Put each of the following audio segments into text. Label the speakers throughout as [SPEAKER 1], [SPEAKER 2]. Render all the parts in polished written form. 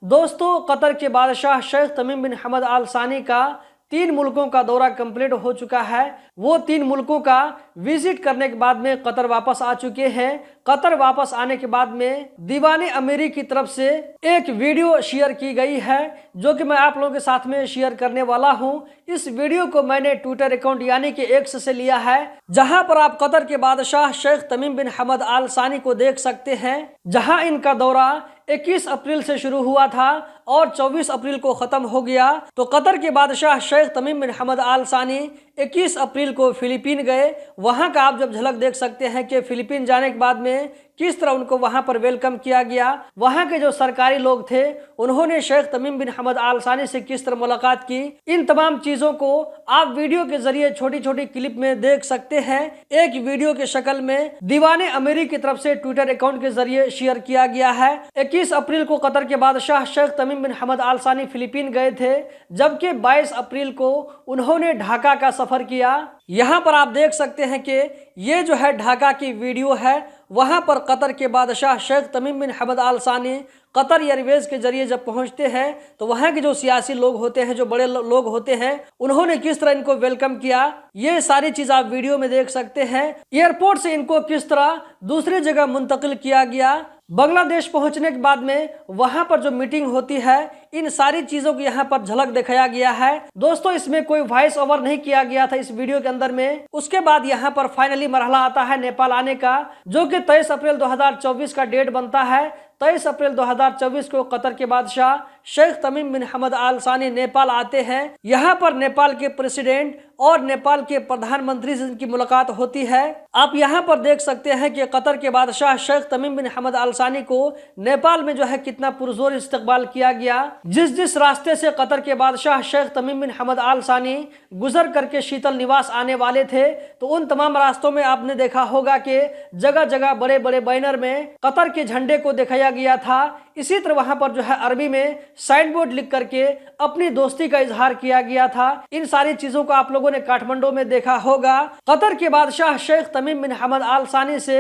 [SPEAKER 1] दोस्तों, कतर के बादशाह शेख तमीम बिन हमद आल सानी का 3 मुल्कों का दौरा कंप्लीट हो चुका है। वो 3 मुल्कों का विजिट करने के बाद में कतर वापस आ चुके हैं। कतर वापस आने के बाद में दीवाने अमीरी की तरफ से एक वीडियो शेयर की गई है, जो कि मैं आप लोगों के साथ में शेयर करने वाला हूं। इस वीडियो को मैंने ट्विटर अकाउंट यानी कि एक्स से लिया है, जहां पर आप कतर के बादशाह शेख तमीम बिन हमद आल सानी को देख सकते हैं, जहां इनका दौरा 21 अप्रैल से शुरू हुआ था और 24 अप्रैल को खत्म हो गया। तो कतर के बादशाह शेख तमीम बिन हमद आल सानी 21 अप्रैल को फिलीपीन गए। वहां का आप जब झलक देख सकते हैं कि फिलीपीन जाने के बाद में किस तरह उनको वहां पर वेलकम किया गया। वहां के जो सरकारी लोग थे उन्होंने शेख तमीम बिन हमद आल सानी से किस तरह मुलाकात की, इन तमाम चीजों को आप वीडियो के जरिए छोटी छोटी क्लिप में देख सकते हैं। एक वीडियो के शक्ल में दीवाने अमीरी की तरफ से ट्विटर अकाउंट के जरिए शेयर किया गया है। 21 अप्रैल को कतर के बादशाह शेख तमीम बिन हमद आल सानी फिलीपीन गए थे, जबकि 22 अप्रैल को उन्होंने ढाका का सफर किया। यहाँ पर आप देख सकते हैं कि ये जो है ढाका की वीडियो है। वहां पर कतर के बादशाह शेख तमीम बिन हमद आल सानी कतर एयरवेज के जरिए जब पहुंचते हैं तो वहां के जो सियासी लोग होते हैं, जो बड़े लोग होते हैं, उन्होंने किस तरह इनको वेलकम किया, ये सारी चीज आप वीडियो में देख सकते हैं। एयरपोर्ट से इनको किस तरह दूसरी जगह मुंतकिल किया गया। बांग्लादेश पहुंचने के बाद में वहां पर जो मीटिंग होती है, इन सारी चीजों की यहाँ पर झलक दिखाया गया है। दोस्तों, इसमें कोई वॉइस ओवर नहीं किया गया था इस वीडियो के अंदर में। उसके बाद यहाँ पर फाइनली मरहला आता है नेपाल आने का, जो कि 23 अप्रैल 2024 का डेट बनता है। 23 अप्रैल 2024 को कतर के बादशाह शेख तमीम बिन हमद आल सानी नेपाल आते हैं। यहाँ पर नेपाल के प्रेसिडेंट और नेपाल के प्रधानमंत्री से इनकी मुलाकात होती है। आप यहाँ पर देख सकते हैं कि कतर के बादशाह शेख तमीम बिन हमद आल सानी को नेपाल में जो है कितना पुरजोर इस्तकबाल किया गया। जिस रास्ते से कतर के बादशाह शेख तमीम बिन हमद आल सानी गुजर करके शीतल निवास आने वाले थे, तो उन तमाम रास्तों में आपने देखा होगा कि जगह जगह बड़े बड़े बैनर में कतर के झंडे को दिखाया गया था। इसी तरह वहां पर जो है अरबी में साइन बोर्ड लिख करके अपनी दोस्ती का इजहार किया गया था। इन सारी चीजों को आप लोगों ने काठमांडू में देखा होगा। कतर के बादशाह शेख तमीम बिन हमद आल सानी से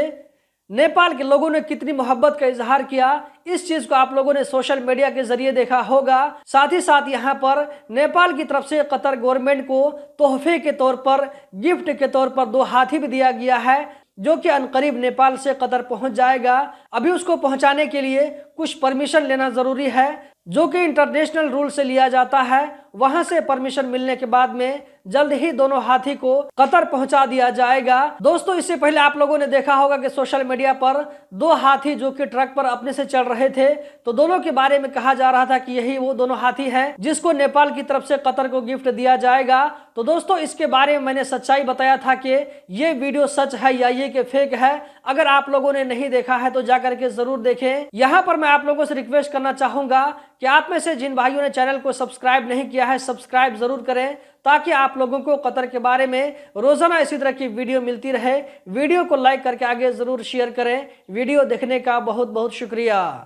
[SPEAKER 1] नेपाल के लोगों ने कितनी मोहब्बत का इजहार किया, इस चीज को आप लोगों ने सोशल मीडिया के जरिए देखा होगा। साथ ही साथ यहाँ पर नेपाल की तरफ से कतर गवर्नमेंट को तोहफे के तौर पर, गिफ्ट के तौर पर 2 हाथी भी दिया गया है, जो कि अनकरीब नेपाल से कतर पहुंच जाएगा। अभी उसको पहुंचाने के लिए कुछ परमिशन लेना जरूरी है, जो कि इंटरनेशनल रूल से लिया जाता है। वहां से परमिशन मिलने के बाद में जल्द ही दोनों हाथी को कतर पहुंचा दिया जाएगा। दोस्तों, इससे पहले आप लोगों ने देखा होगा कि सोशल मीडिया पर 2 हाथी जो कि ट्रक पर अपने से चल रहे थे, तो दोनों के बारे में कहा जा रहा था कि यही वो दोनों हाथी हैं जिसको नेपाल की तरफ से कतर को गिफ्ट दिया जाएगा। तो दोस्तों, इसके बारे में मैंने सच्चाई बताया था कि ये वीडियो सच है या ये कि फेक है। अगर आप लोगों ने नहीं देखा है तो जाकर के जरूर देखें। यहाँ पर मैं आप लोगों से रिक्वेस्ट करना चाहूंगा कि आप में से जिन भाइयों ने चैनल को सब्सक्राइब नहीं किया है, सब्सक्राइब जरूर करें, ताकि आप लोगों को कतर के बारे में रोजाना इसी तरह की वीडियो मिलती रहे। वीडियो को लाइक करके आगे जरूर शेयर करें। वीडियो देखने का बहुत बहुत शुक्रिया।